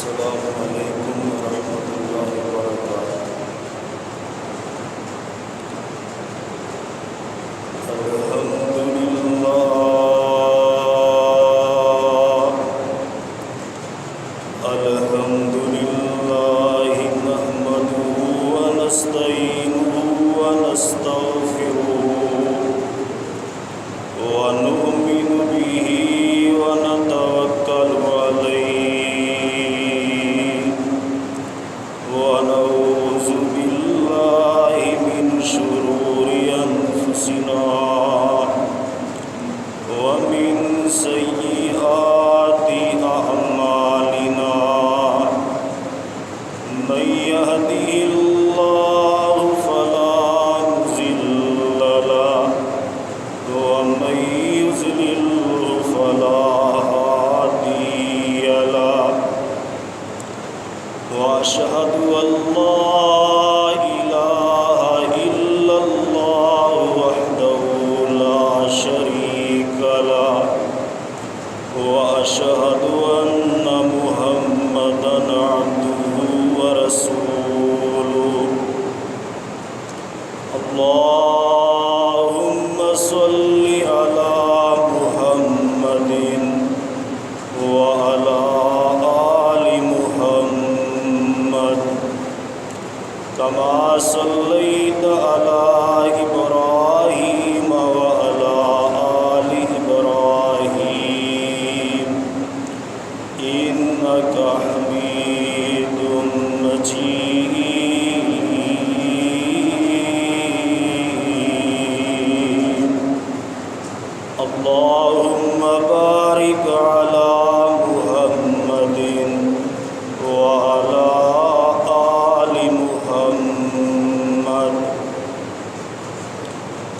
अस्सलामु अलैकुम वरहमतुल्लाहि वबरकातुहू। अल्हम्दुलिल्लाह नहमदुहु व नस्तईनुहु व नस्तगफिरुहु व नु'मिनु बिही व नतवक्कलु अलैहि व नऊज़ु बिल्लाहि मिन शुरूरि अनफुसिना व मिन सय्यिआति अअमालिना। मन यहदिहिल्लाहु फला मुज़िल्ल लहु व मन युज़लिल्हु फला हादिय लहु व अशहदु अल्ला इलाहा इल्लल्लाहु वहदहु ला शरीक लहु व अशहदु अन्ना मुहम्मदन अब्दुहु व रसूलुहु। अल्लाहुम्मा सल्लि अला मुहम्मदिन व अला आलि मुहम्मद कमा सल्लैत अला इब्राहीम व अला आलि इब्राहीम इन्नका हमीदुम मजीद। अल्लाहुम्मा बारिक अला मुहम्मदिन व अला आलि मुहम्मद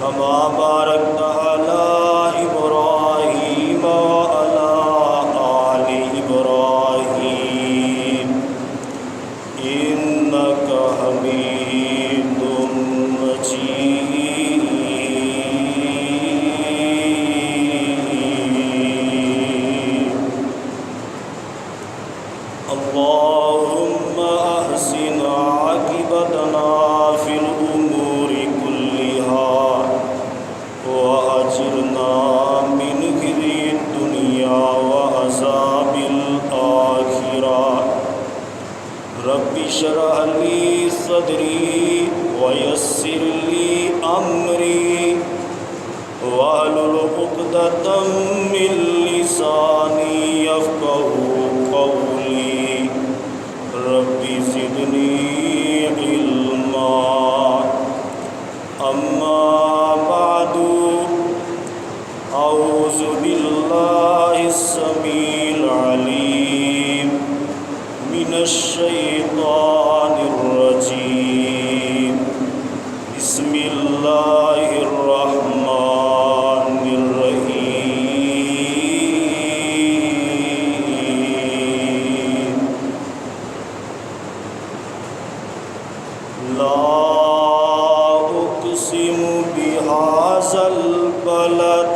कमा बारकत अला इब्राहीम व अला आलि इब्राहीम इन्नका हमीदुम मजीद। अल्लाहुम्मा अहसिन आक़िबतना फिल उमूरि कुल्लिहा व अजिरना मिन ख़िज़्यि दुनिया व अज़ाबिल आखिरह। रब्बि इश्रह ली सदरी व यस्सिर ली अमरी वहलुल उक़दतम मिन लिसानी यफ़क़हू क़ौली। रब्बि ज़िदनी इल्मा। अम्मा बादु अऊज़ु बिल्लाहिस समीइल अलीम मिनश शैतानिर रजीम। बिस्मिल्लाहिर रहमानिर रहीम। ला उक़सिमु बिहाज़ल बलद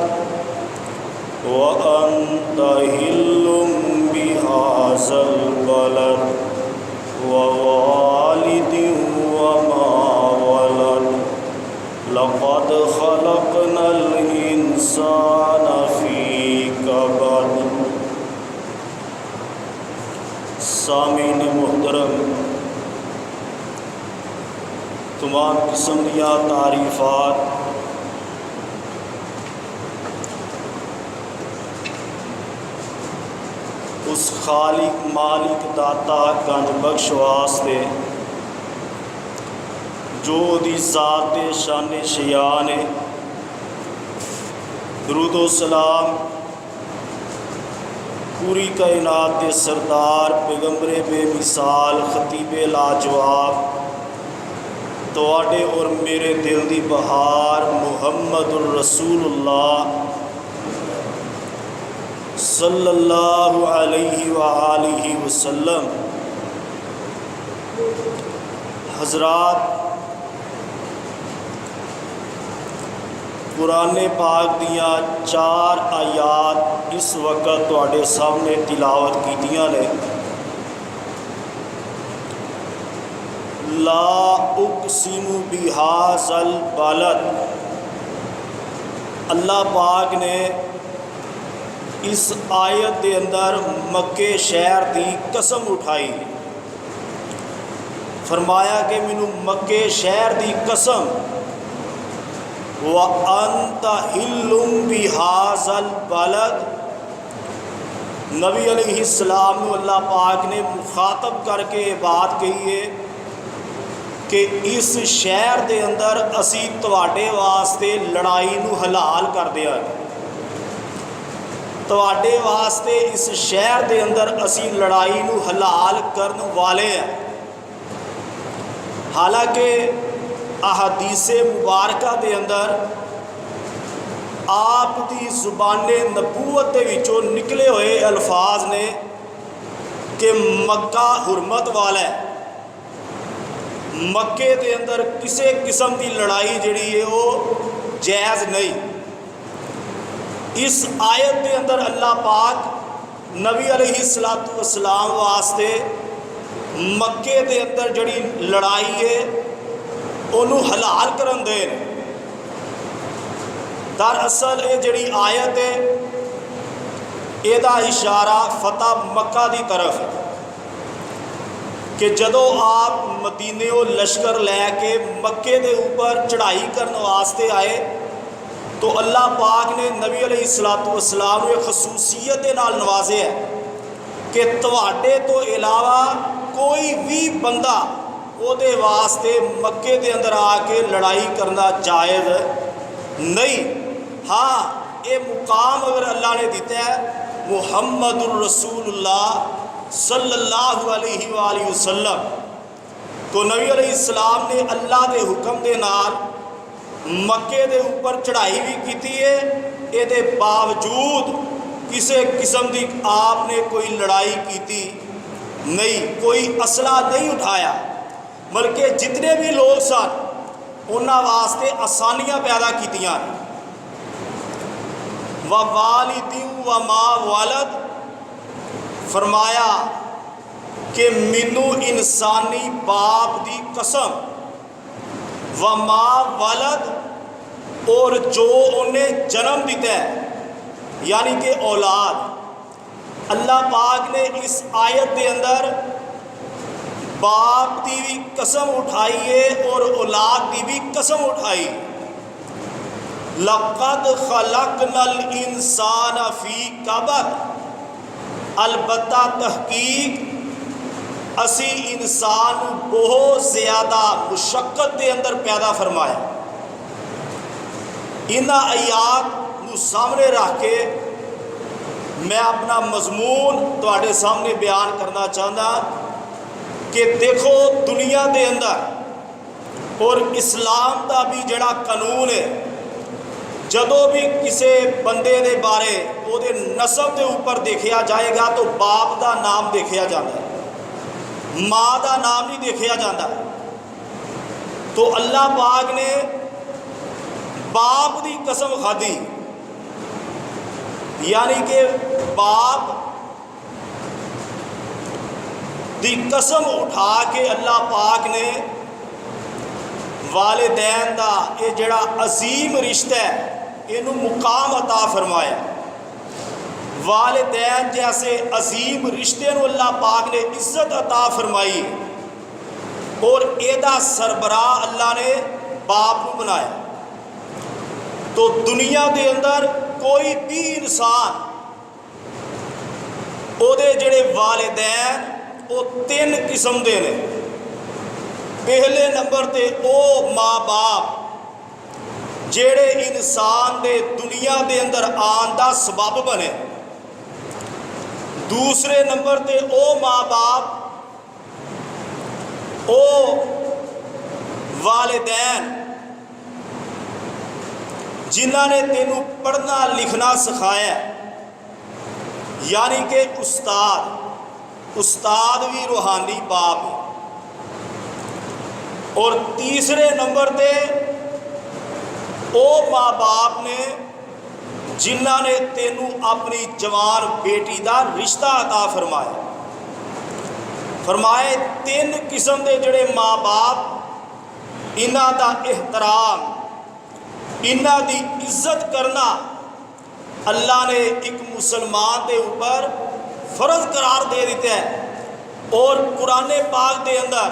व अन्त हिल्लुम बिहाज़ल बलद व वालिदिन व मा वलद। लक़द ख़लक़नल इंसान फ़ी कबद। सामीन मुहतरम, तमाम किस्म दियाँ तारीफ़ात उस खालिक मालिक दाता गंज बख्श वास्ते जो दी ज़ात शान शियान है। दुरूद व सलाम पूरी कायनात के सरदार पैगंबरे बेमिसाल खतीबे लाजवाब तोड़े और मेरे दिल दी बहार मुहम्मदुर रसूलुल्लाह सल्लल्लाहु अलैहि व आलिहि वसल्लम। हज़रात, कुरान पाक दियाँ 4 आयात इस वक्त तुहाडे सामने तिलावत कीतियां ने। ला उक़सिमु बिहाज़ल बलद। अल्लाह पाक ने इस आयत के अंदर मक्के शहर की कसम उठाई, फरमाया कि मैनू मक्के शहर की कसम, व अंत हिल्लुम बिहाज़ल बलद। नबी अलैहिस्सलाम को अल्लाह पाक ने मुखातब करके बात कही है कि इस शहर के अंदर असी तुहाडे वास्ते लड़ाई नू हलाल कर दिया, तुहाडे वास्ते इस शहर के अंदर असी लड़ाई नू हलाल करने वाले हैं। हालांकि अहदीसे मुबारका के अंदर आप दी ज़ुबाने नबूवत दे विचों निकले हुए अल्फाज ने कि मक्का हुरमत वाला है, मक्के के अंदर किसी किस्म की लड़ाई जिहड़ी है वो जायज़ नहीं। इस आयत के अंदर अल्लाह पाक नबी अलैहिस्सलातु वस्सलाम वास्ते मक्के के अंदर जिहड़ी लड़ाई है उन्होंने हलाल करन दे। दरअसल ये जिहड़ी आयत है इहदा इशारा फतह मक्का की तरफ है कि जदों आप मदीने लश्कर लैके मक्के के ऊपर चढ़ाई करने वास्ते आए तो अल्लाह पाक ने नबी अलैहिस्सलातु वस्सलाम को खसूसियत के नाल नवाजे है कि तुहाडे तो इलावा कोई भी बंदा उहदे वास्ते मक्के के अंदर आके लड़ाई करना जायज़ नहीं। हाँ, ये मुकाम अगर अल्लाह ने दिता है मुहम्मदुर रसूलुल्लाह सल्लल्लाहु अलैहि वसल्लम, तो नबी अलैहिस्सलाम ने अल्लाह के हुक्म के नाल मक्के के ऊपर चढ़ाई भी की है। ये बावजूद किसी किस्म की आपने कोई लड़ाई की नहीं, कोई असला नहीं उठाया, बल्कि जितने भी लोग सन उन्हां वास्ते आसानियां पैदा कीतियां। व वालिदिन व मा वालद, फरमाया कि मैनू इंसानी बाप की कसम, व मा वालद, और जो उन्हें जन्म दिता है यानी कि औलाद। अल्लाह पाक ने इस आयत के अंदर बाप की भी कसम उठाई है और औलाद की भी कसम उठाई। लक़द खलक़नल इंसान फ़ी कबद, अलबत्ता तहकीक असी इंसान बहुत ज़्यादा मुशक्क़त के अंदर पैदा फरमाया। इन्हां आयात को सामने रख के मैं अपना मजमून तुहाडे सामने बयान करना चाहता कि देखो दुनिया के अंदर और इस्लाम का भी जिहड़ा कानून है, जदों भी किसी बंदे के बारे उहदे नसब के ऊपर देखा जाएगा तो बाप का नाम देखा जाता है, माँ का नाम नहीं देखा जाता। तो अल्लाह पाक ने बाप की कसम खाधी, यानी कि बाप की कसम उठा के अल्लाह पाक ने वालिदैन का ये जिहड़ा अजीम रिश्ता है इनू मुकाम अता फरमाया। वालिदैन जैसे अजीम रिश्ते को अल्लाह पाक ने इज्जत अता फरमाई और एदा सरबराह अल्लाह ने बाप को बनाया। तो दुनिया के अंदर कोई भी इंसान उहदे जिहड़े वालिदैन वो तीन किस्म के ने। पहले नंबर ते ओ माँ बाप जेड़े इंसान दे दुनिया के अंदर आन का सबब बने। दूसरे नंबर ते ओ माँ बाप ओ वालिदैन जिन्हां ने तेनू पढ़ना लिखना सिखाया, यानी कि उस्ताद भी रूहानी बाप है। और तीसरे नंबर पे ओ माँ बाप ने जिन्हां ने तेनू अपनी जवान बेटी का रिश्ता अता फरमाया। फरमाए तीन किस्म के जोड़े माँ बाप इन्हां दा एहतराम, इन्हां दी इज्जत करना अल्लाह ने एक मुसलमान के ऊपर फर्ज करार दे दिता है। और कुरान पाक के अंदर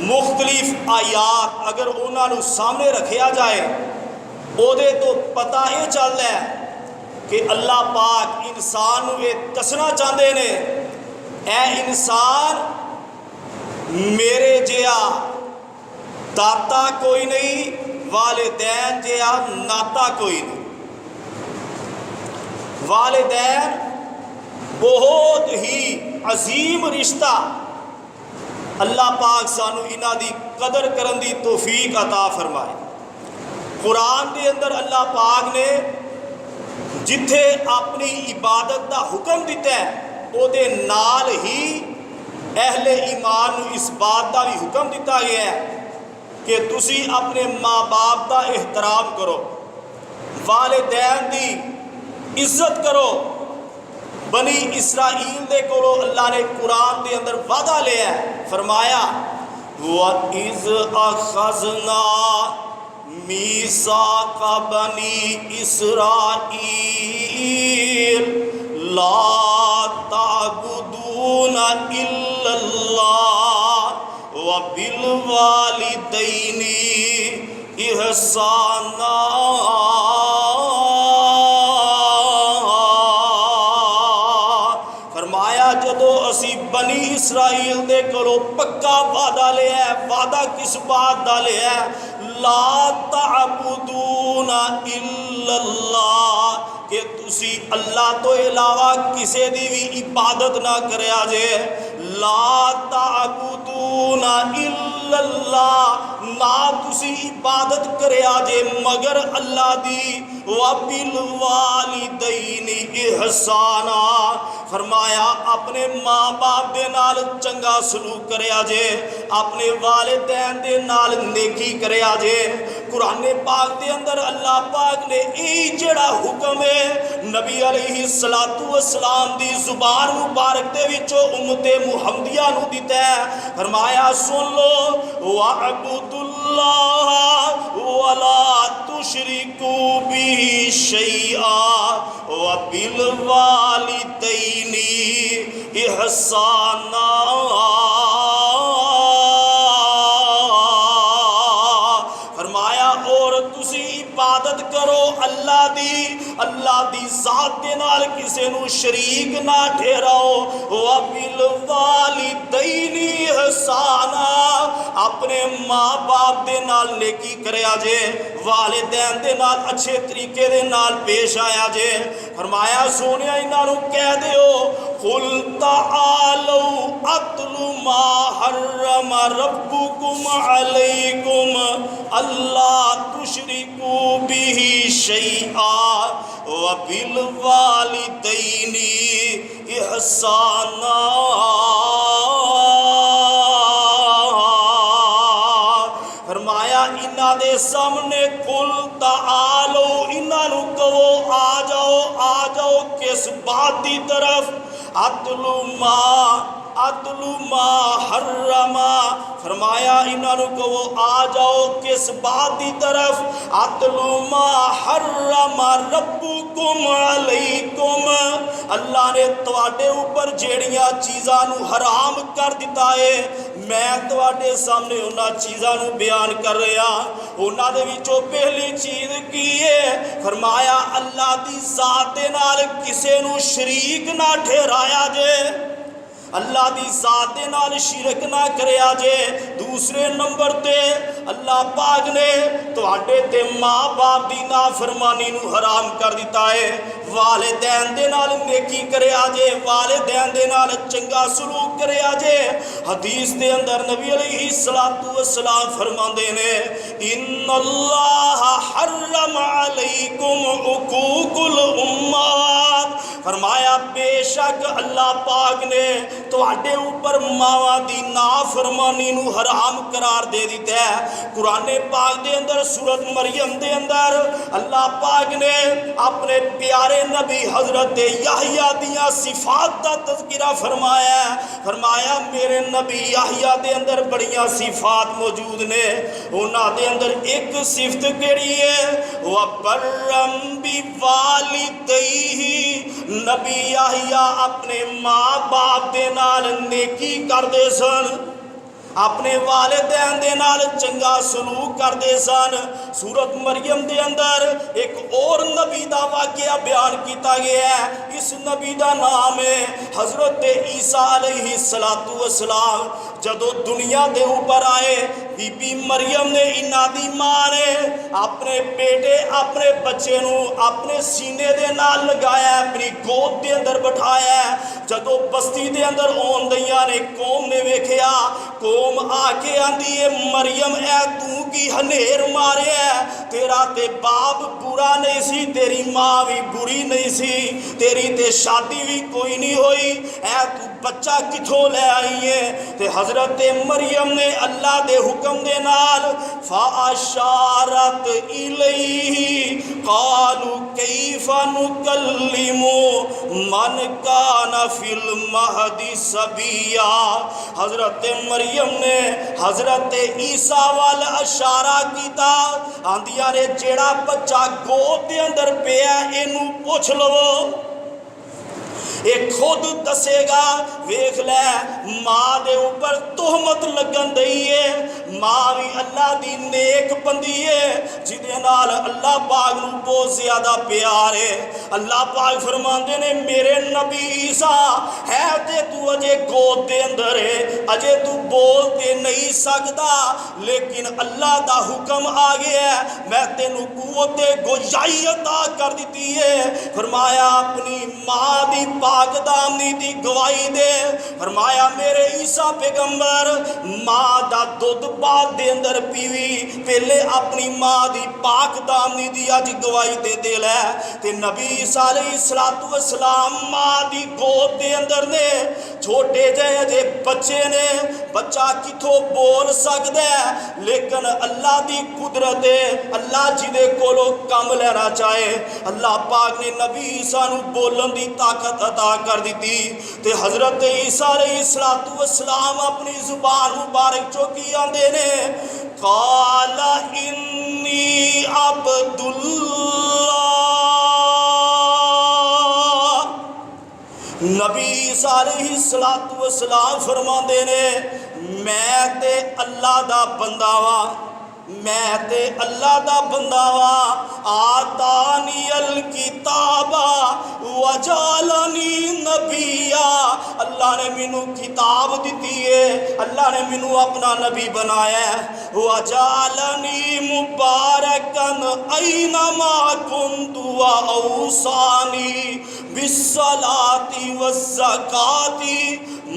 मुख्तलिफ आयात अगर उन्होंने सामने रखा जाए उहदे तो पता यह चलता है कि अल्लाह पाक इंसान को यह दसना चाहते ने, ए इंसान मेरे जिहा दाता कोई नहीं, वालिदैन जिहा नाता कोई नहीं। वालिदैन बहुत ही अजीम रिश्ता, अल्लाह पाक सानू इन्हां दी कदर करन दी तौफीक अता फरमाए। कुरान के अंदर अल्लाह पाक ने जिथे अपनी इबादत का हुक्म दिता है उहदे नाल ही अहले ईमान नू इस बात का भी हुक्म दिता गया है कि तुसी अपने माँ बाप का एहतराम करो, वालिदैन की इज्जत करो। बनी इसराइल दे कोलो अल्लाह ने कुरान के अंदर वादा लिया है, फरमाया वइज़ अख़ज़ना मीसाक़ बनी इसराइल ला ताबुदूना इल्लल्लाह व बिल वालिदैनि इहसाना। जदों असी बनी इसराइल दे कोलों पक्का वादा लिया, वादा किस बात का लिया, ला ताबुदूना इल्लल्लाह कि तुसी अल्लाह तो इलावा किसी की भी इबादत ना करया जे। ला ताबुदूना इल्लल्लाह, ना तुसी इबादत करया जे मगर अल्लाह दी। व बिल वालिदैनि इहसाना, फरमाया अपने माँ बाप दे नाल चंगा सलूक करया जे, अपने वालिदैन दे नाल नेकी करया जे। कुरान पाक के अंदर अल्लाह पाक ने यही जड़ा हुक्म है नबी अलैहिस्सलातु वस्सलाम दी जुबान मुबारक दे विचों उम्मते मुहम्मदिया नू दिता है। फरमाया सुन लो वअबुदुल्लाह वला तुशरिकू बिही शैआ व बिल वालिदैनि इहसाना। फरमाया और तुसी इबादत करो अल्लाह दी, अल्लाह दी जात दे नाल किसे नू शरीक ना ठहराओ। व बिल वालिदैनि इहसाना, अपने माँ बाप दे नाल नेकी करया जे, वालिदैन दे नाल अच्छे तरीके दे नाल पेश आया जे। फरमाया सोनिया इन्हां नू कह दिओ कुल तालू अतलु मा हर्रम रब्बुकुम अलैकुम अल्ला तुशरिकू बिही शैआ व बिल वालिदैनि इहसाना। फरमाया इन्हां दे सामने कुल तालो, इन्हां नू कहो आ जाओ किस बात की तरफ, अतलु मा हर्रमा। फरमाया इन्हां नू कहो आ जाओ किस बात की तरफ, अतलु मा हर्रमा रब्बुकुम अलैकुम, अल्लाह ने तुहाडे ऊपर जेड़ियां चीज़ां नू हराम कर दिता है मैं तुहाडे सामने उन्हां चीज़ां नू बयान कर रहा। उन्हां दे विचों पहली चीज़ की है, फरमाया अल्लाह दी जात दे नाल किसे नू शरीक ना ठहराया जे, अल्लाह दी जात दे नाल शिरक ना करया जे। दूसरे नंबर ते अल्लाह पाक ने तुहाडे ते माँ बाप दी नाफरमानी नू हराम कर दिता है। वालिदैन दे नाल नेकी करया जे, वालिदैन दे नाल चंगा सलूक करया जे। हदीस दे अंदर नबी अलैहिस्सलातु वस्सलाम फरमांदे ने इन्नल्लाह हर्रम अलैकुम उकूकुल उम्मात, फरमाया बेशक अल्लाह पाक ने तुहाडे ऊपर मावां दी नाफरमानी नू हराम करार दे दिता है। कुरान पाक दे अंदर सूरत मरियम दे अंदर अल्लाह पाक ने अपने प्यारे नबी हजरत याहिया दियां सिफात दा तज़किरा फरमाया। फरमाया मेरे नबी याहिया दे अंदर बड़ियां सिफात मौजूद ने। उन्हां दे अंदर एक सिफत केड़ी है, वह बर्रम बि वालिदैहि, नबी याहिया अपने माँ बाप दे नाल नेकी करदे सन, अपने वालिदैन दे नाल चंगा सलूक करते सन। सूरत मरियम दे अंदर एक और नबी दा वाक़या बयान किया गया है। इस नबी दा नाम है हज़रत ईसा अलैहिस्सलातु वस्सलाम। जदों दुनिया दे ऊपर आए, बीबी मरियम ने, इन्हां दी मां ने अपने बेटे, अपने बच्चे नूं अपने सीने दे नाल लगाया, अपनी गोद दे अंदर बिठाया। जदों बस्ती दे अंदर आउण दियां ने, कौम ने वेखिया, कौम आके आंदी है, मरियम ऐ तू की हनेर मारे है, तेरा ते बाप बुरा नहीं सी, तेरी मां भी बुरी नहीं सी, तेरी ते शादी भी कोई नहीं हुई, ऐ तू बच्चा किथों ले आई है। ते हजरत मरियम ने अल्लाह दे हुक्म दे नाल फ़अशारत इलैहि क़ालू कैफ़ा नुकल्लिमु मन काना फिल महदी सबिया। हजरत मरियम ने हजरत ईसा वाल इशारा किया, आंदिया ने जेड़ा बच्चा गोद दे अंदर पिया इनू पुछ लवो, एक खुद दसेगा। वेख लै, माँ दे ऊपर तोहमत लगन दई है, माँ भी अल्लाह दी नेक बंदी है, जिदे नाल अल्लाह पाक नूं बहुत ज्यादा प्यार है। अल्लाह पाक फरमांदे ने मेरे नबी ईसा है ते तू अजे गोद दे अंदर है, अजे तू बोल ते नहीं सकदा, लेकिन अल्लाह दा हुक्म आ गया है, मैं तेनू कुव्वत गोयाई अता कर दी है। फरमाया अपनी माँ दी पाक दामनी दी गवाही दे। फरमाया मेरे ईसा पैगंबर माँ दा दुध बाद दे अंदर पीवी, पहले अपनी माँ दी पाक दामनी दी अज गवाही दे लै। ते नबी ईसा अलैहिस्सलातु वस्सलाम माँ दी गोद दे अंदर ने, छोटे जे बच्चे ने, बच्चा किथों बोल सकदा है, लेकिन अल्लाह दी कुदरत है, अल्लाह जिदे कोलों कम लेना चाहे, अल्लाह पाक ने नबी ईसा नूं बोलन दी ताकत अता कर दी। ते हजरत ईसा अलैहिस्सलातु वस्सलाम अपनी जुबान मुबारक चो की आंदे ने, काला इन्नी अब्दुल्लाह। नबी ईसा अलैहिस्सलातु वस्सलाम फरमांदे ने मैं ते अल्लाह दा बंदा वा, मैं ते अल्लाह दा बंदा वा। आतानी अल किताबा वजालनी नबिया, अल्लाह ने मैनू किताब दी है, अल्लाह ने मैनू अपना नबी बनाया है। वजालनी मुबारकन ऐनमा कुन्तु व औसानी बिस्सलाति वज़्ज़काति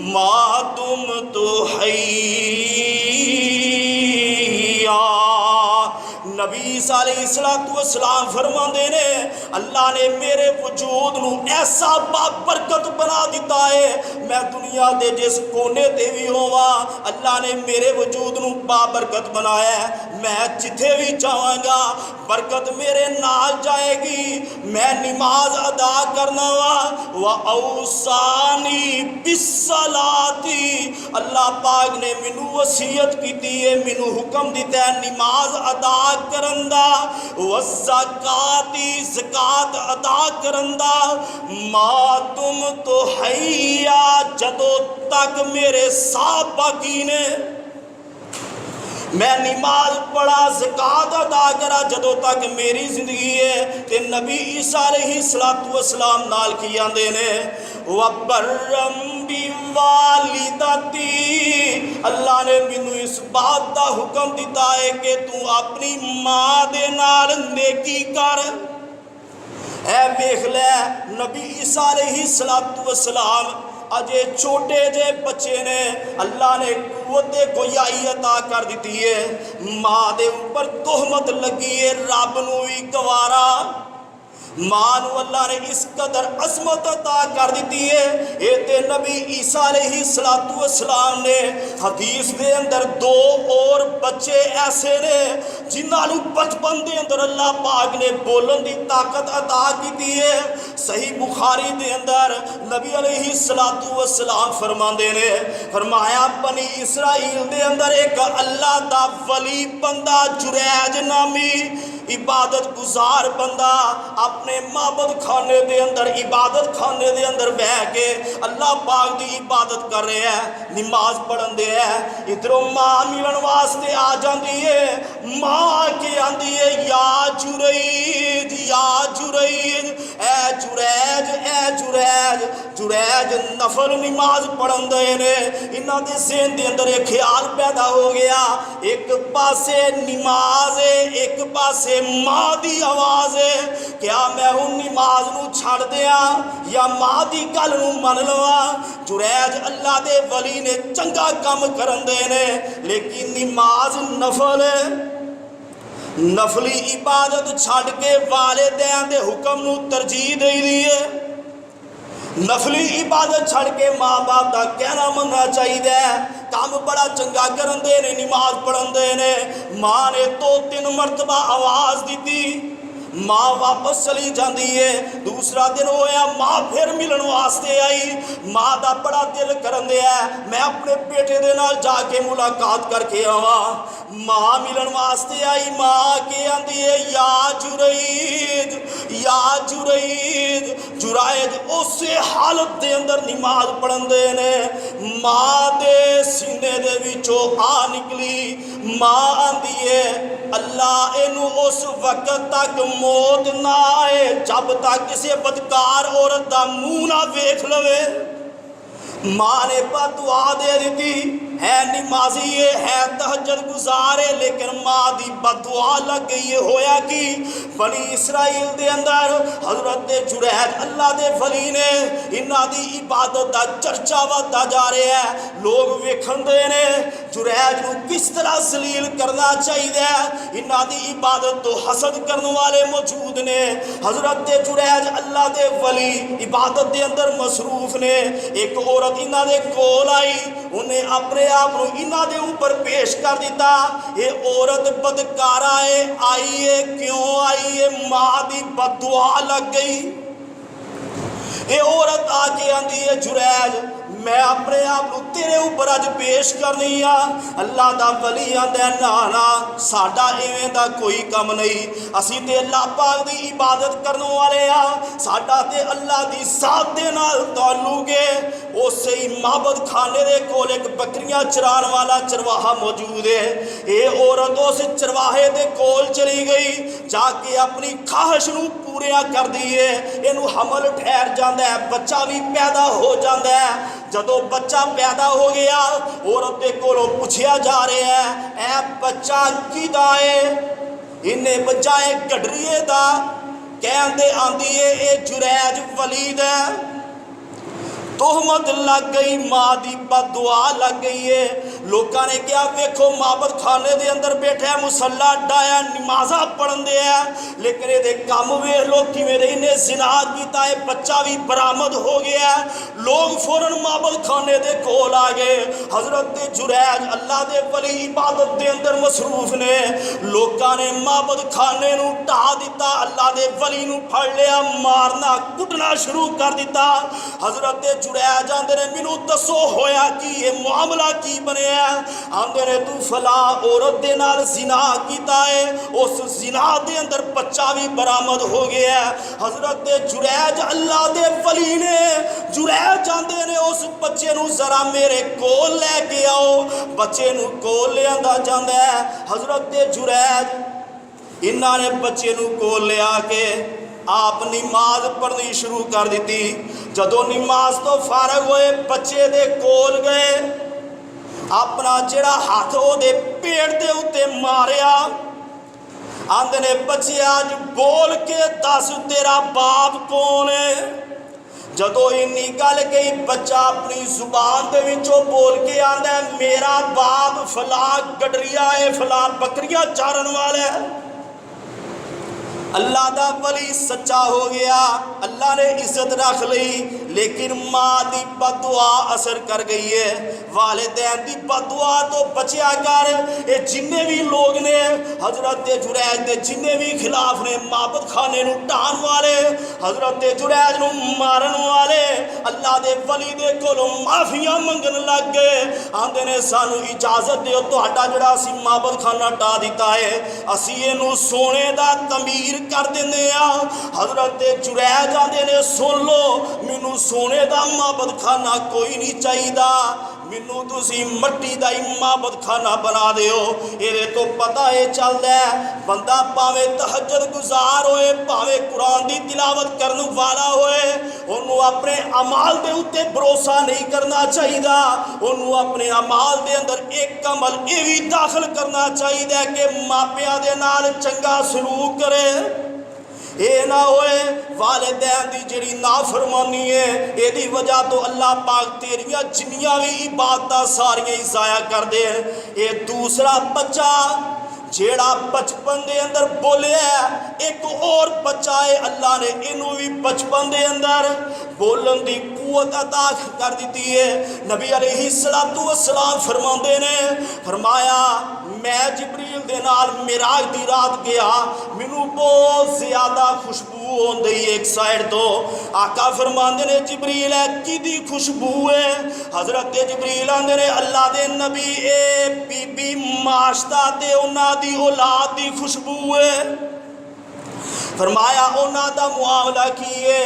मा दुमतु हय्या। नबी ईसा अलैहिस्सलातु वस्सलाम फरमांदे ने अल्लाह ने मेरे वजूद नूं ऐसा बाबरकत बना दिता है, मैं दुनिया दे जिस कोने ते भी होवां, अल्लाह ने मेरे वजूद नूं बाबरकत बनाया है। मैं जिथे भी जावांगा बरकत मेरे नाल जाएगी। मैं नमाज अदा करना वा, व औसानी बिस्सलाती, अल्लाह पाक ने मैनू वसीयत की है, मैनू हुक्म दिता है नमाज अदा करन दा, वज़्ज़काती ज़कात अदा करन दा, मा तुम तो हैया, जदों तक मेरे साथ बाकी ने। मैं नमाज पढ़ा, ज़कात अदा करा, जदों तक मेरी जिंदगी है। ते नबी ईसा अलैहिस्सलातु वस्सलाम नाल की आंदे ने वबर्रम बिवालिदती, अल्लाह ने मैनू इस बात का हुक्म दिता है कि तू अपनी माँ दे नाल नेकी कर। है वेख लै, नबी ईसा अलैहिस्सलातु वस्सलाम अजे छोटे जे बच्चे ने, अल्लाह ने कुव्वत गोयाई अता कर दी है। माँ दे ऊपर तोहमत लगी है, रब नूं भी गवारा, मां नूं अल्लाह ने इस कदर अजमत अता कर दी है। ये ते नबी ईसा अलैहिस्सलातु वस्सलाम ने हदीस दे अंदर दो और बच्चे ऐसे ने जिन्होंने बचपन के अंदर अल्लाह पाक ने बोलन की ताकत अता की है। सही बुखारी दे अंदर नबी अलैहिस्सलातु वस्सलाम फरमाते ने, फरमाया बनी इसराइल दे अंदर एक अल्लाह दा वली बंदा जुरैज नामी इबादत गुजार बंदा अपने माबद खाने दे अंदर इबादत खाने दे अंदर बह के अल्लाह पाक की इबादत कर रहा है, नमाज पढ़न दे है। इधरों माँ मिलन वास्ते आ जाती है, माँ आके आती है या जुरैज या जुरैज, ए जुरैज ए जुरैज। जुरैज नफल नमाज पढ़न दे ने, इन्हों के ज़हन के अंदर एक ख्याल पैदा हो गया, एक पासे नमाज है एक पासे मां की आवाज़ है, क्या मैं हूँ नमाज नूं छड़ दिया या मां की गल नूं मन लवा। जुरैज अल्लाह दे वली ने चंगा काम करन दे ने, लेकिन नमाज नफल नफली इबादत छड़ के वालिदैन दे हुक्म नूं तरजीह दे दी है। नफली इबादत छड़ के माँ बाप का कहना मनना चाहिए। काम बड़ा चंगा करन दे ने, नमाज पढ़न दे ने, माँ ने 2-3 मरतबा आवाज़ दी, माँ वापस चली जाती है। दूसरा दिन होया माँ फिर मिलन वास्ते आई, माँ का बड़ा दिल करन दिया मैं अपने बेटे दे नाल जाके मुलाकात करके आवा। माँ मिलन वास्ते आई, माँ के आंदी है या जुरैज या जुरैज। जुरैज उस हालत दे अंदर नमाज पढ़न दे ने, माँ दे सीने दे विचों आ निकली। माँ आंदी है अल्लाह इनू उस वक्त तक मौत ना आए जब तक किसी बदकार औरत का मुंह ना वेख लवे। माँ ने बदुआ दे दी है, नमाजी है तहज्जुद गुजार है, लेकिन माँ की बदुआ लग गई है। होया कि बनी इसराइल दे अंदर हजरत जुरैज अल्लाह दे वली ने इन्हां दी इबादत का चर्चा वधदा जा रहा है। लोग वेखन दे ने जुरैज नूं किस तरह जलील करना चाहिए, इन्हां दी इबादत तो हसद करने वाले मौजूद ने। हजरत जुरैज अल्लाह दे वली इबादत के अंदर मसरूफ ने। एक औरत इन्हां दे कोल आई, उन्हें अपने आप को इन्हां दे ऊपर पेश कर दिता। ये औरत बदकारा है, आई है क्यों आई है, मां की बददुआ लग गई। ये औरत आके आंदी है जुरैज मैं अपने आप को तेरे ऊपर अज पेश करनी आ। अल्लाह दा वली आंदा ना ना साडा इवें दा कोई कम नहीं, असी ते अल्लाह पाक दी इबादत करने वाले आ, साडा ते अल्लाह दी ज़ात दे नाल ताल्लुक है। उसे ही माबद खाने दे कोल एक बकरियां चरान वाला चरवाहा मौजूद है। ये औरत उस चरवाहे दे कोल चली गई, जाके अपनी ख्वाहिश नूं पूरिया कर दी है। इनू हमल ठहर जाता है, बच्चा भी पैदा हो जाता है। जदों बच्चा पैदा हो गया औरत के कोलों पूछया जा रहा है ए बच्चा किदा है, इन्हें बच्चा है गडरीए दा, कहते आंदी है ये जुरैज वली दा। तोहमत लग गई, माँ की बददुआ लग गई है। लोगों ने क्या वेखो माबद खाने के अंदर बैठा मुसल्ला डाया नमाजा पढ़न दे है, लेकिन ये काम वेख लो किवें इन्हें जिना किया है, बच्चा भी बरामद हो गया। लोग फौरन माबद खाने के कोल आ गए। हजरत जुरैज अल्लाह के वली इबादत के अंदर मसरूफ ने। लोगों ने माबद खाने नूं ढा दिता, अल्लाह के वली नूं फड़ लिया, मारना कुटना शुरू कर दिता। हजरत जुरैज आंदे ने मैनू दसो होया कि ये मामला की बनया। आंदे ने तू फला औरत दे नाल जिना कीता है, उस जिना दे अंदर बच्चा भी बरामद हो गया। हजरत जुरैज अल्लाह दे वली ने जुरैज आंदे ने उस बच्चे नू जरा मेरे कोल लैके आओ। बच्चे नू कोल लियांदा जांदा है। हजरत जुरैज इन्हां ने बच्चे नू कोल लिया के आप नमाज पढ़नी शुरू कर दी। जदों नमाज तो फारग होए बच्चे दे कोल गए, अपना जिहड़ा हाथ ओहदे पेट दे उत्ते मारिया। आंदे ने बच्चे अज बोल के दस तेरा बाप कौन है। जदों इन्नी गल कही बच्चा अपनी जुबान दे विचों बोल के आंदा है मेरा बाप फला गडरिया है, फला बकरियां चारन वाला है। अल्लाह दा वली सच्चा हो गया, अल्लाह ने इज्जत रख ली, लेकिन माँ की बददुआ असर कर गई है। वालिदैन की बददुआ तो बचिया कर। ये जिन्ने भी लोग ने हजरत जुरैज के जिन्ने भी खिलाफ ने माबद खाने ढाण वाले, हजरत जुरैज मारन वाले, अल्लाह के वली दे कोलों माफिया मंगन लग गए। आंदे ने सानू इजाजत दो, तुहाडा जिहड़ा असीं माबद खाना ढा दिता है, असीं इहनूं सोने दा तमीर कर देंगे। हजरत जुरैज आंदे ने सुन लो, मैनू सोने का माबद खाना कोई नहीं चाहिए, मैनू तुसी मट्टी का ही माबद खाना बना दिओ। ये तो पता है चलता है बंदा भावें तहज्जुद गुजार होए, भावें कुरान की तिलावत करने वाला होए, उन्होंने अपने अमाल के उत्ते भरोसा नहीं करना चाहिए। उन्होंने अपने अमाल के अंदर एक अमल ये भी दाखिल करना चाहिए कि मापिया के नाल चंगा सलूक करे। ये ना होए वालिदैन की जिहड़ी नाफरमानी है, यदी वजह तो अल्लाह पाक तेरिया जिन्नियां भी इबादतां सारियां ही ज़ाया कर दे। ये दूसरा बच्चा जेड़ा बचपन के अंदर बोलिया, एक और बच्चा है अल्लाह ने इनू भी बचपन के अंदर बोलन की कुवत अता कर दी है। नबी अलैहिस्सलातु वस्सलाम फरमाते ने, फरमाया मैं जिब्रील दे नाल मिराज दी रात गया, मैनू बहुत ज़्यादा खुशबू आती है एक साइड तो। आका फरमाते ने जिब्रील है किदी खुशबू है? हजरत जिब्रील आंदे ने अल्लाह दे नबी ए बीबी माशता ते उन्हां दी औलाद दी खुशबू है। फरमाया उन्हां दा मुआमला की है?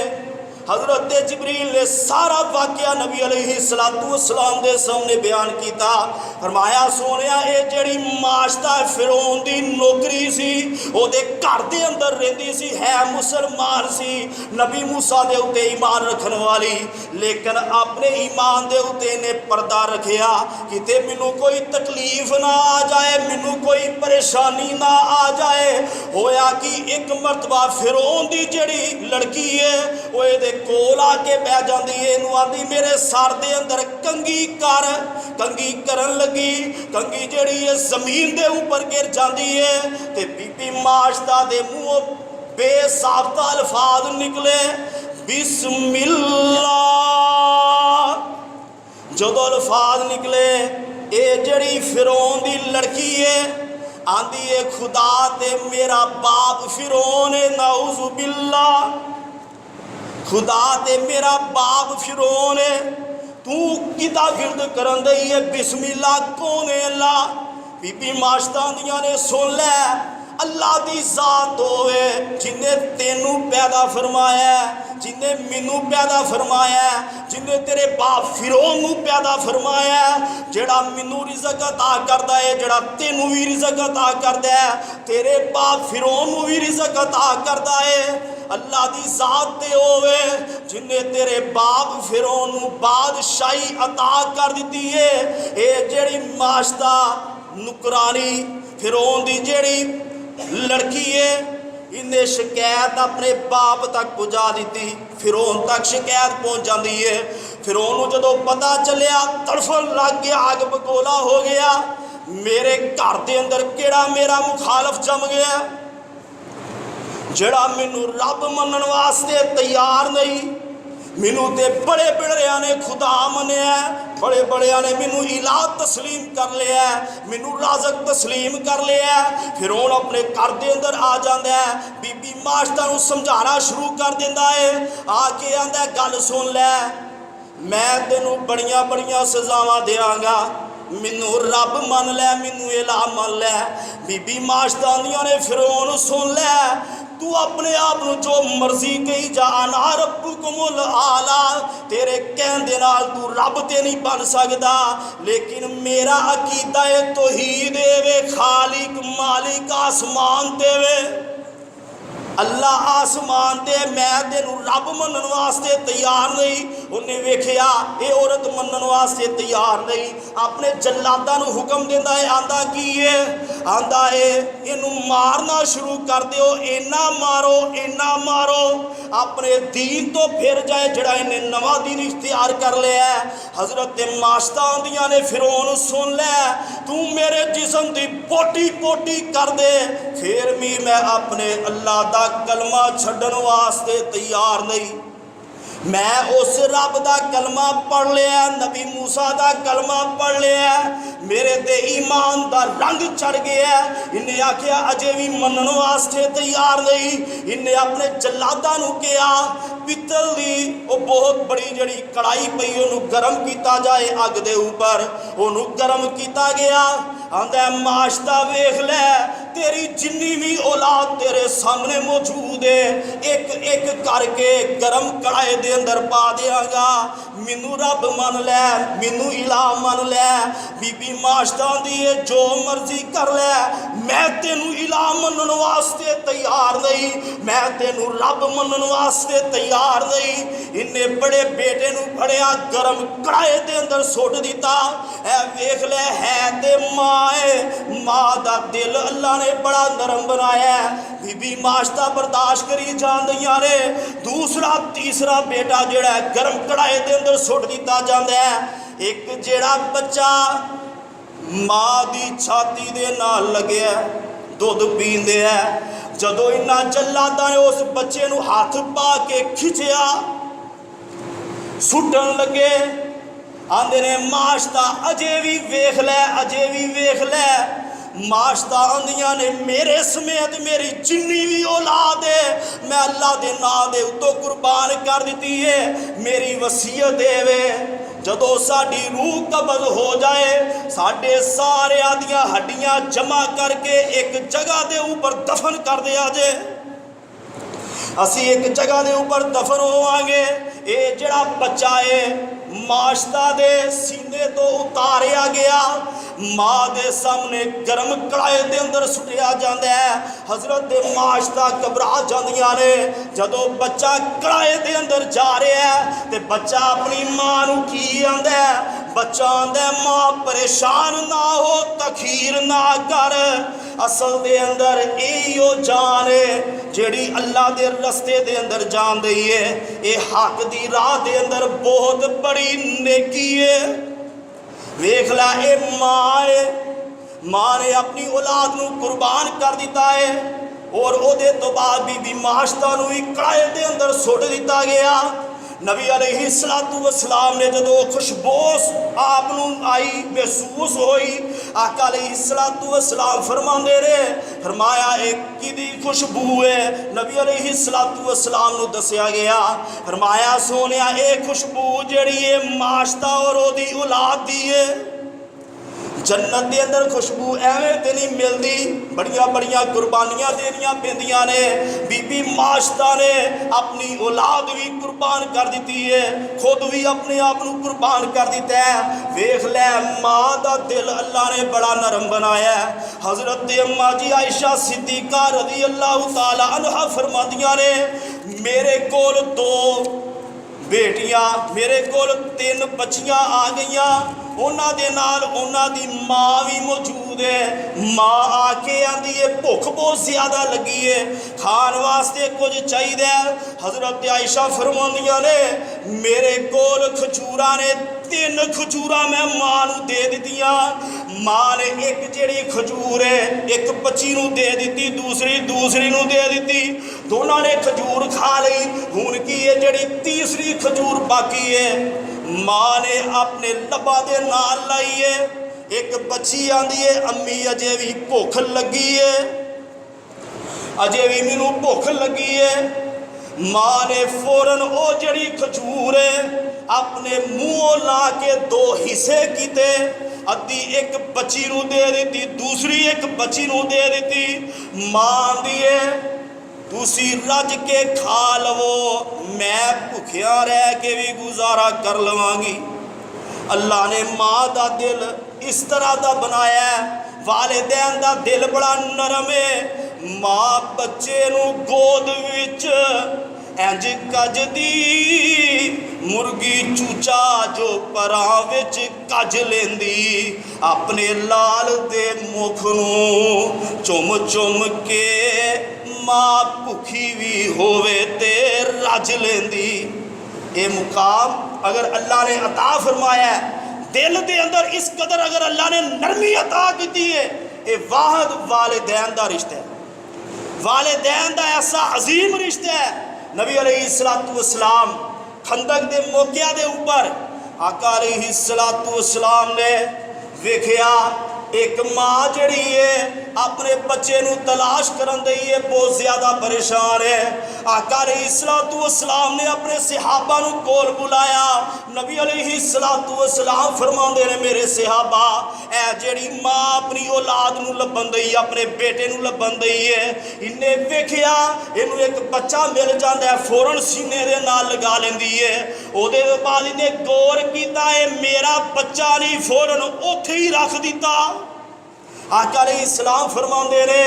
हजरत जिब्रील ने सारा वाकया नबी अलैहिस्सलातु वस्सलाम के सामने बयान किया। फरमाया सोनिया ये जड़ी माशता फिरौन की नौकरी सी, ओदे घर दे अंदर रहिंदी सी, है मुसलमान सी, नबी मूसा दे उत्ते ईमान रखने वाली, लेकिन अपने ईमान दे उत्ते ने पर्दा रखिया किते मैनू कोई तकलीफ ना आ जाए, मैनू कोई परेशानी ना आ जाए। होया कि एक मरतबा फिरौन की जड़ी लड़की है वो ये कोल आके बह जाती है, इनू आती मेरे सर दे अंदर कंगी कर। कंगी करन लगी, कंगी जड़ी है जमीन दे ऊपर गिर जाती है, ते बीबी माशता दे मुंहों बेसाबता अल्फाज निकले बिस्मिल्लाह। जदों अल्फाज निकले ये जड़ी फिरौन की लड़की है आंदी है खुदा ते मेरा बाप फिरौन है, नाउज़ु बिल्लाह, खुदा ते मेरा बाप फिरौन है, तू किदा विरद करन दई है? बिस्मिल्लाह कौन है? अल्लाह। बीबी माशता दियां ने सुन लै, अल्लाह की जात होवे जिन्हें तेनू पैदा फरमाया, जिन्हें मैनू पैदा फिरमाया, जिन्हें तेरे बाप फिरौन नू पैदा फरमाया, जेड़ा मैनू रिज़क अता करदा है, जेड़ा तेनू भी रिज़क अता करदा है, तेरे बाप फिरौन नू भी रिज़क अता करदा है। अल्लाह की जात ते होवे जिन्हें तेरे बाप फिरौन नू बादशाही अता कर दी है। ये जेड़ी माशता नुकरानी फिरौन की जेड़ी लड़की है, इन्हें शिकायत अपने बाप तक पहुँचा दी, फिरौन तक शिकायत पहुँच जाती है। फिरौन नू जदों पता चलिया तड़फन लग गया, आग बगोला हो गया, मेरे घर के अंदर केड़ा मेरा मुखालफ जम गया जड़ा मैनू रब मनन वास्ते तैयार नहीं। मैनू तो बड़े बड़िया ने खुदा मनिया, बड़े बड़िया ने मैनू इला तस्लीम कर लिया, मैनू राज़क तस्लीम कर लिया। फिरौन अपने घर के अंदर आ जाता है, बीबी माशता नू समझाना शुरू कर देता है, आके आंदा गल सुन लै, मैं तेनू बड़िया बड़िया सजावां देंगा, मैनू रब मन लै, मैनू इला मन लै। बीबी माशता ने फिरौन सुन लै, तू अपने आप को जो मर्जी कही जा, अना रब्बुकुमुल आला, तेरे कहन दे नाल तू रब ते नहीं बन सकता, लेकिन मेरा अकीदा है तौहीद वे, खालिक मालिक आसमान देवे, अल्लाह आसमान दे, मैं तेनू रब मनन वास्ते तैयार नहीं। उन्हें वेखिया ये औरत मनन वास्ते तैयार नहीं, अपने जल्लादा नू हुक्म देंदा है, आंदा की है? आंदा है इनू मारना शुरू कर दिओ, इन्ना मारो इन्ना मारो, अपने दीन तो फिर जाए जड़ा इन्हें नवा दीन इख्तियार कर लिया है। हजरत माशता आंदियां ने फिरौन सुन लै, तू मेरे जिस्म की पोटी पोटी कर दे, फिर भी मैं अपने अल्लाह दा दा कलमा छड्डण वास्ते तैयार नहीं। मैं उस रब दा कलमा पढ़ लिया, नबी मूसा दा कलमा पढ़ लिया, मेरे ते ईमान दा रंग चढ़ गया। इन्हें आख्या अजे भी मनण वास्ते तैयार नहीं। इन्हें अपने जलादा नूं कहा पित्तल दी वो बहुत बड़ी जड़ी कड़ाई पई उन्होंने गर्म किया जाए, अग दे उपर उन्होंने गर्म किया गया। आंदा माशता वेख लै, तेरी जिन्नी भी औलाद तेरे सामने मौजूद है, एक एक करके गर्म कड़ाए दे अंदर पा देंगा। मैनू रब मन लै, मैनू इलाह मन लै। बीबी माशता आंदी है जो मर्जी कर लै, मैं तेनू इलाह मनण वास्ते तैयार नहीं, मैं तेनू रब मनण वास्ते तैयार नहीं। इन्हें बड़े बेटे नूं फड़िया गर्म कड़ाए दे अंदर सुट दिता। ऐ वेख लै है ते मां है, मां दा दिल अल्लाह ने बड़ा नरम बनाया। बीबी माशता बर्दाश्त करी जांदियां ने। दूसरा तीसरा बेटा जिहड़ा गर्म कड़ाए दे अंदर सुट दिता जांदा है। एक जिहड़ा बच्चा मां दी छाती दे नाल लग्या दुध पींदे है, जदों इन्हां जल्लादां ने उस बच्चे नूं हाथ पा के खिंचिया, सुटन लगे। आंदे ने माशता अजे भी वेख लै, अजे भी वेख लै। माशता आंदियां ने मेरे समेत मेरी जिन्नी भी औलाद है मैं अल्लाह के नाम के उत्तों कुर्बान कर दी है। मेरी वसीयत देवे जदों साडी रूह कब्ज़ हो जाए, साडे सारे दियां हड्डियां जमा करके एक जगह के ऊपर दफन कर दिया जे। असी एक जगह के ऊपर दफन होवांगे। ये जड़ा बच्चा है माशता दे सीने तो उतारिया गया, मां दे सामने गर्म कड़ाए दे अंदर सुटिया जाता है। हजरत माशता घबरा जांदियां ने। जदों बच्चा कड़ाए दे अंदर जा रहा है तो बच्चा अपनी मां नूं की आंदा है, बच्चा आंदा मां परेशान ना हो, तखीर ना कर। असल दे अंदर इहो जान है जिहड़ी अल्लाह दे रस्ते दे अंदर जान दई है। ये हक दी राह दे अंदर बहुत बड़ी नेकी है। वेख ला ये मां है, मां ने अपनी औलाद नूं कुर्बान कर दिता है और उहदे तो बाद बीबी माशता नूं कड़ाए दे अंदर सुट दिता गया। नबी अलैहिस्सलातु वस्सलाम ने जदों खुशबू आप आई महसूस हुई, आका अलैहिस्सलातु वस्सलाम फरमाते रहे, फरमाया एक किदी खुशबू है। नबी अलैहिस्सलातु वस्सलाम नूं दस्या गया, फरमाया सोनिया ये खुशबू जिहड़ी है माशता और ओदी औलाद दी है। जन्नत के अंदर खुशबू एवें तो नहीं मिलती, बड़िया बड़िया कुर्बानियां देनियां पैंदियां ने। बीबी माशता ने अपनी औलाद भी कुर्बान कर दी है, खुद भी अपने आप को कुर्बान कर दिता है। वेख लै मां का दिल अल्लाह ने बड़ा नरम बनाया। हजरत अम्मा जी आयशा सिद्दीका रज़ी अल्लाह तआला अन्हा फरमादियां ने मेरे कोल दो बेटियां, मेरे कोल 3 बच्चियां आ गईयां, उन्हां दे नाल उन्हां दी मां भी मौजूद है। मां आके आंदी है भुख बहुत ज़्यादा लगी है, खान वास्ते कुछ चाहिए। हजरत आयशा फरमांदियां ने मेरे कोल खजूरा ने 3 खजूरा मैं मां नूं दे दित्तियां। मां ने एक जिहड़ी खजूर है एक बच्ची नूं दे दी, दूसरी नूं दे दी। दोनों ने खजूर खा ली। हुण की है जिहड़ी तीसरी खजूर बाकी है मां ने अपने लबा दे नाल लाई है। एक बच्ची आंदी है अम्मी अजे भी भुख लगी है, अजे भी मैनू भुख लगी है। मां ने फौरन वो जड़ी खजूर है अपने मुँहों ला के 2 हिस्से किते, अद्धी एक बच्ची नूं दे दी, दूसरी एक बच्ची नूं दे दी। मां दी तुसी रज के खा लवो, मैं भुखिया रह के भी गुजारा कर लवांगी। अल्लाह ने मां का दिल इस तरह का बनाया, वालिदैन का दिल बड़ा नरम है। मां बच्चे नूं गोद विच इंज कजदी मुर्गी चूचा जो परां विच कज लेंदी, अपने लाल दे मुख नूं चुम चुम के मां भुखी भी होवे ते रज लेंदी। ये मुकाम अगर अल्लाह ने अता फरमाया, दिल दे अंदर इस कदर अगर अल्लाह ने नरमी अता की है, ये वाहद वालिदैन दा रिश्ता है। वालिदैन दा ऐसा अजीम रिश्ता है। नबी अलैहिस्सलातु वस्सलाम खंदक दे मौके दे उपर आका अलैहिस्सलातु वस्सलाम ने वेखिया एक माँ जड़ी है अपने बच्चे नू तलाश करन दई है, बहुत ज़्यादा परेशान है। आका अलैहिस्सलातु वस्सलाम ने अपने सहाबा नू कोल बुलाया। नबी अलैहिस्सलातु वस्सलाम फरमांदे ने मेरे सहाबा ऐ जड़ी माँ अपनी औलाद नू लभन दई, अपने बेटे नू लभन दई है, इन्हें वेखिया इनू एक बच्चा मिल जाता है, फौरन सीने दे नाल लगा लेंदी है। ओदे बाद इन्हें गौर किया है मेरा बच्चा नहीं, फौरन उत्थे ही रख दिता। आका अलैहिस्सलाम फरमांदे ने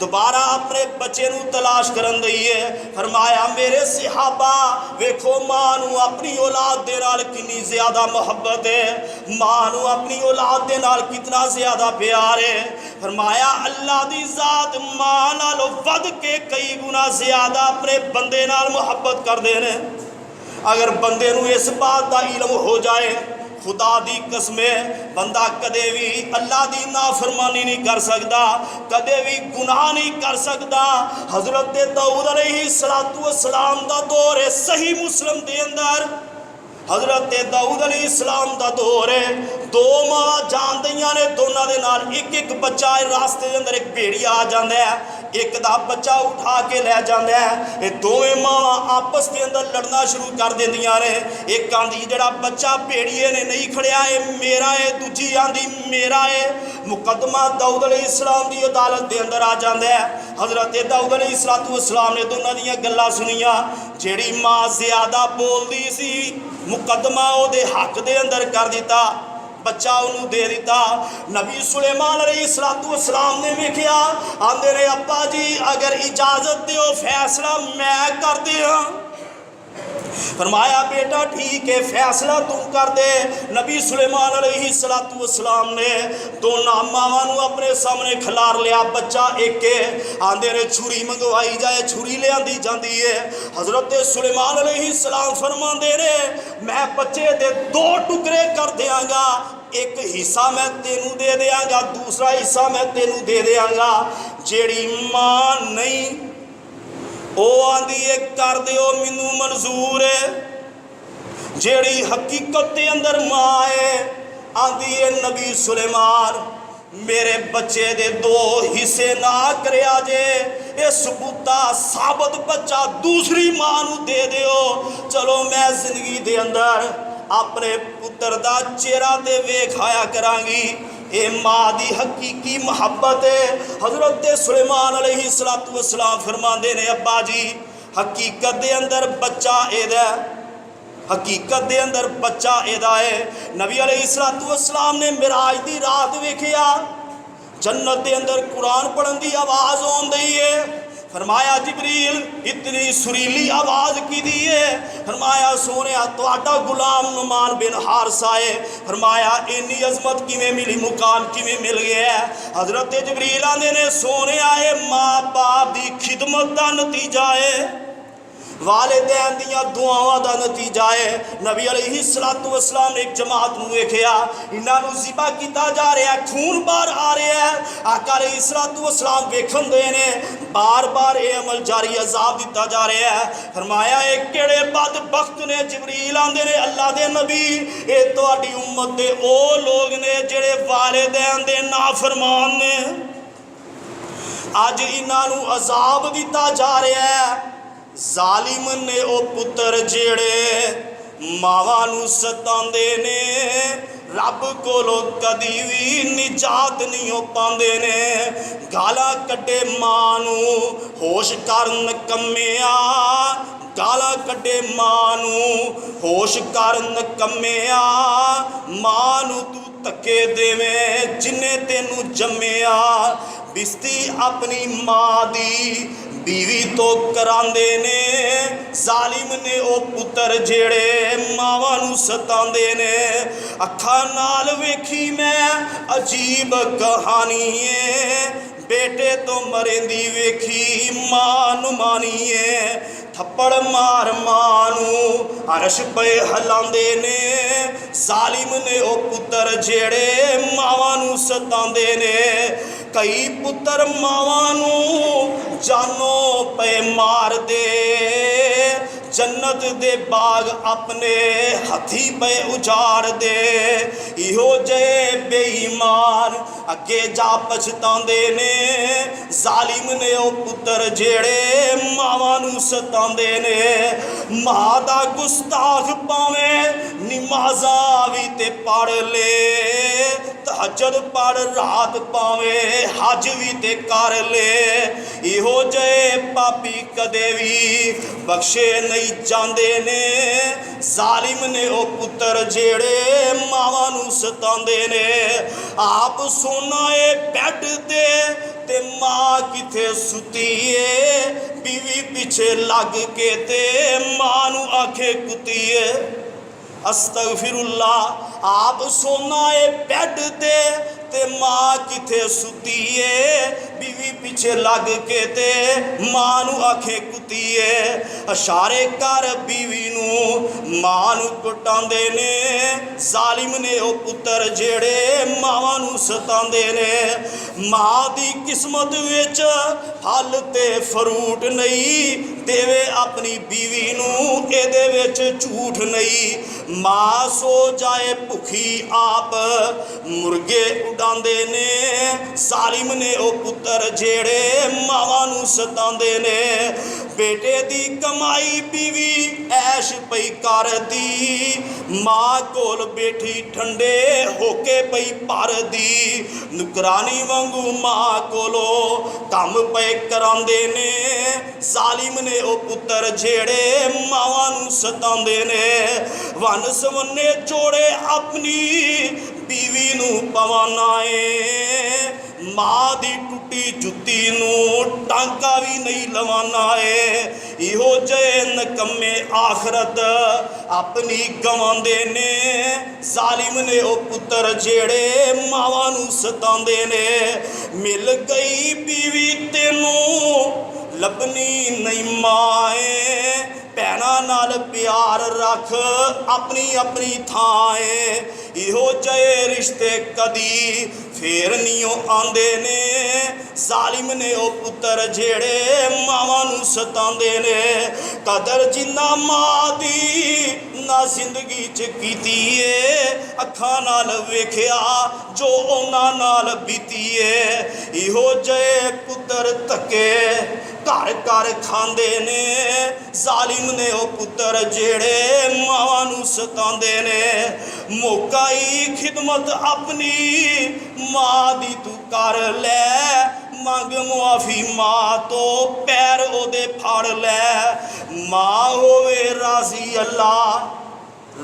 दोबारा अपने बच्चे नू तलाश करन दई है। फरमाया मेरे सहाबा वेखो मां नू अपनी औलाद दे नाल कितनी ज़्यादा मोहब्बत है, मां नू अपनी औलाद दे नाल कितना ज़्यादा प्यार है। फरमाया अल्लाह दी ज़ात मां नालों वध के कई गुना ज़्यादा अपने बंदे नाल मोहब्बत करदे ने। अगर बंदे नू इस बात का इल्म हो जाए, खुदा दी कसमे बंदा कदे भी अल्लाह दी नाफरमानी नहीं कर सकता, कदे भी गुनाह नहीं कर सकता। हजरत दाऊद अलैहिस्सलातु वस्सलाम दा दौर है, सही मुस्लिम दे अंदर हजरत दाऊद अलैहिस्सलाम दा दौर है। दो मां जान दियां ने, दोनों दे नाल एक एक बच्चा रास्ते के अंदर एक भेड़िया आ जाता है, एक दा बच्चा उठा के लै जाता है। ये दोवें मावां आपस के अंदर लड़ना शुरू कर देंदियां ने। एक आंदी जड़ा बच्चा भेड़िए ने नहीं खड़िया है मेरा है, दूजी आंदी मेरा है। मुकदमा दाऊद अलैहिस्सलाम दी अदालत के अंदर आ जाता है। हजरत दाऊद अलैहिस्सलातु वस्सलाम ने दोनों दियां गल्लां सुनिया। जेड़ी मां ज़्यादा बोलदी सी मुकदमा ओदे हक दे अंदर कर दिता, बच्चा उन्होंने दे दिता। नबी सुलेमान अलैहिस्सलातु वस्सलाम ने वेखिया, आंदे ने अब्बा जी अगर इजाजत दो फैसला मैं कर दिया। फरमाया बेटा ठीक है फैसला तू कर दे। नबी सुलेमान अलैहिस्सलातु वस्सलाम ने दोनों मावां नू अपने सामने खिलार लिया, बच्चा एक है। आंदे ने छुरी मंगवाई जाए, छुरी ले आंदी जाती है। हजरत सुलेमान अलैहिस्सलाम फरमांदे ने मैं बच्चे दे दो टुकड़े कर देंगा, एक हिस्सा मैं तेनू दे देंगा, दूसरा हिस्सा मैं तेनू दे देंगा। जेड़ी मां नहीं ओ आंदी है कर दियो मैनू मंजूर है। जेड़ी हकीकत के अंदर मां है आंदी है नबी सुलेमान मेरे बच्चे दे दो हिस्से ना करया जे, ये सबूता साबत बच्चा दूसरी मां नू दे दियो। चलो मैं जिंदगी दे अंदर अपने पुत्र दा चेहरा ते वेखाया करांगी। ये माँ दी हकीकी मोहब्बत है। हजरत सुलेमान अलैहिस्सलातु वस्सलाम फरमांदे ने अब्बा जी हकीकत दे अंदर बच्चा एदा, हकीकत दे अंदर बच्चा एदा है। नबी अलैहिस्सलातु वस्सलाम ने मिराज दी रात वेखिया, जन्नत दे अंदर कुरान पढ़न दी आवाज़ आउंदी है। फरमाया जिब्रील इतनी सुरीली आवाज़ की दी है। फरमाया सोने तुहाडा गुलाम नुमान बिन हारिसा है। फरमाया इन्नी अजमत किवें मिली, मुकाम किवें मिल गया है। हजरत जिब्रील आंदे ने सोने आए माँ बाप की खिदमत का नतीजा है, वालिदैन दियां दुआवां दा नतीजा है। नबी अलैहिस्सलातु वस्सलाम ने एक जमात नू वेखिया, इन्हां नू ज़िबा कीता जा रहा है, खून बाहर आ रहा है। आका अलैहिस्सलातु वस्सलाम वेखन दे ने बार बार ये अमल जारी अजाब दिता जा रहा है। फरमाया एक केड़े बदबख्त ने। जिब्रील आंदे ने अल्लाह दे नबी ये तुहाडी उम्मत दे ओ लोग ने जेड़े वालिदैन दे नाफरमान ने, अज इन्हां नू अजाब दिता जा रहा है। जालिम ने ओ पुत्र जेड़े मावां नू सतांदे ने, रब कोलों कदी भी निजात नहीं हो पांदे ने। गाला कड्डे मां नू होश कर नकम्मिया, गाला कड्डे मां नू होश कर नकम्मिया। मां नू तू धक्के देवें जिन्ने तेनू जम्मिया, बिस्ती अपनी मां दी बीवी तो करांदे ने। जालिम ने ओ पुत्र जेड़े मावां नू सतांदे ने। अखा नाल वेखी मैं अजीब कहानी है, बेटे तो मरेंदी वेखी मां नू मानी है। थप्पड़ मार मां नू अरश पे हलांदे ने। जालिम ने ओ पुत्र जेड़े मावां नू सतांदे ने। कई पुत्र मावां नूं जानों पे मार दे, जन्नत दे बाग अपने हथी पे उजाड़ दे। इहो जे बेईमान अगे जा पछतांदे ने, जालिम ने ओ पुत्र जेड़े मावां नूं सतांदे ने। मां दा गुस्ताख भावें नमाज़ां भी ते पढ़ ले, तहज्जुद पढ़ रात पावें हज भी ते कर ले। इहो जे पापी कदे भी बख्शे नहीं जांदे ने, जालिम ने ओ पुत्र जेड़े मावां नूं सतांदे ने। आप सोना ए बैड ते मां किथे सुती ए, बीवी पिछे लग के ते मां नूं आखे कुती ए। अस्तगफिरुल्लाह। आप सोना ए बैड ते मां किथे सुती ए, बीवी पिछे लग के ते मां नूं आखे कुती ए। इशारे कर बीवी नूं मां नूं कुटांदे ने, जालिम ने ओ पुत्र जेड़े मावां नूं सतांदे ने। मां दी किस्मत विच फल ते फ्रूट नहीं, देवे अपनी बीवी नूं एदे विच झूठ नहीं। मां सो जाए भुखी आप मुर्गे उड़ांदे ने, जालिम ने ओ पुत्र जेड़े मावां नूं सतांदे ने। बेटे दी कमाई बीवी ऐश पई करदी, मां कोल बैठी ठंडे होके पई भरदी। नुकरानी वांगू मां कोलो काम पे करांदे ने, जालिम ने ओ पुत्र जेड़े मावां नूं सतांदे ने। वन सवन्ने जोड़े अपनी बीवी नूं पवाना ए, मां दी टुटी जुत्ती नूं टांका भी नहीं लवाना है। इहो जे नकम्मे आखरत अपनी गवांदे ने, जालिम ने ओ पुत्र जेड़े मावां नूं सतांदे ने। मिल गई बीवी तेनूं लभनी नहीं माए, भैणां नाल प्यार रख अपनी अपनी थाए। इहो जे रिश्ते कदी फेर नहीं आंदे ने, जालिम ने ओ पुत्र जेड़े मावां नूं सतांदे ने। कदर जिन्ना मां दी ना जिंदगी च कीती ए, अखां नाल वेखिया जो उन्हां नाल बीती ए। इहो जे पुत्र धक्के घर घर खांदे ने, जालिम ने ओ पुत्र जेड़े मावां नूं सतांदे ने। मौका ही खिदमत अपनी मां दी तू कर लै, मंग मुआफी मां तो पैर ओदे फाड़ लै। मां होवे राजी अल्लाह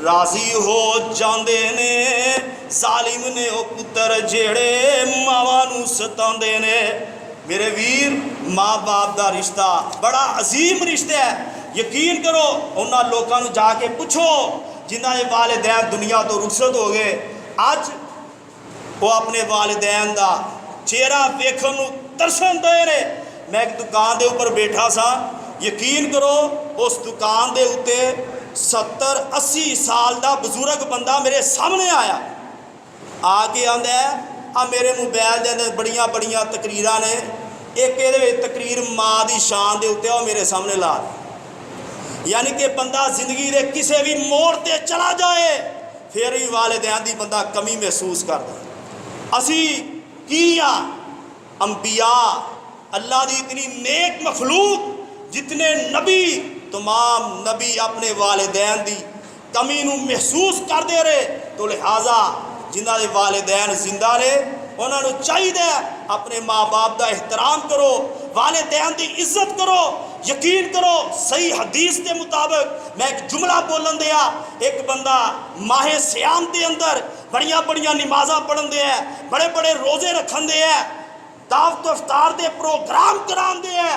राजी हो जांदे ने, जालिम ने ओ पुत्र जेड़े मावां नूं सतांदे ने। मेरे वीर, माँ बाप का रिश्ता बड़ा अजीम रिश्ता है। यकीन करो उन्होंने लोगों को जाके पूछो जिन्हों के वालिदैन दुनिया तो रुखसत हो गए, अज वो अपने वालिदैन का चेहरा वेखण नूं तरसन दे रहे। मैं एक दुकान के उपर बैठा सा, यकीन करो उस दुकान के उत्ते 70-80 साल का बजुर्ग बंदा मेरे सामने आया, आके आंदा है आ मेरे मोबाइल के अंदर बड़िया बड़िया तकरीरां ने, एक ये तकरीर माँ की शान के उत्ते मेरे सामने ला। यानी कि बंदा जिंदगी के किसी भी मोड़ पर चला जाए फिर भी वालिदैन की बंदा कमी महसूस करता। असी की आ अंबिया अल्लाह की इतनी नेक मखलूक, जितने नबी तमाम नबी अपने वालिदैन की कमी नूं महसूस करते रहे। तो लिहाजा जिन्हां दे वालिदैन जिंदा ने उन्होंने चाहिए अपने माँ बाप का एहतराम करो, वालिदैन की इज्जत करो। यकीन करो सही हदीस के मुताबिक मैं एक जुमला बोलन दिया, एक बंदा माहे सियाम के अंदर बड़िया बड़िया नमाज़ां पढ़न दे है, बड़े बड़े रोज़े रखन दे है, दावत इफ्तार के प्रोग्राम करान दे है,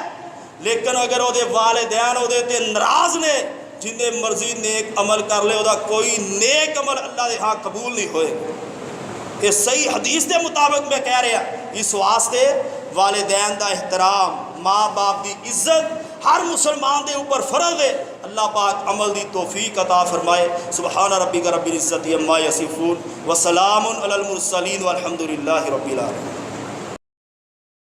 लेकिन अगर वो वालिदैन वो नाराज़ ने, जिन्हें मर्जी नेक अमल कर ले वह कोई नेक अमल अल्लाह के हाँ कबूल नहीं होए। ये सही हदीस के मुताबिक मैं कह रहा। इस वास्ते वालिदैन का एहतराम, माँ बाप की इज्जत हर मुसलमान के ऊपर फर्ज है। अल्लाह पाक अमल की तौफीक अता फरमाए। सुबहान रब्बिक रब्बिल इज्जति अम्मा यसिफून व सलामुन अलल मुरसलीन वल्हम्दुलिल्लाहि रब्बिल आलमीन।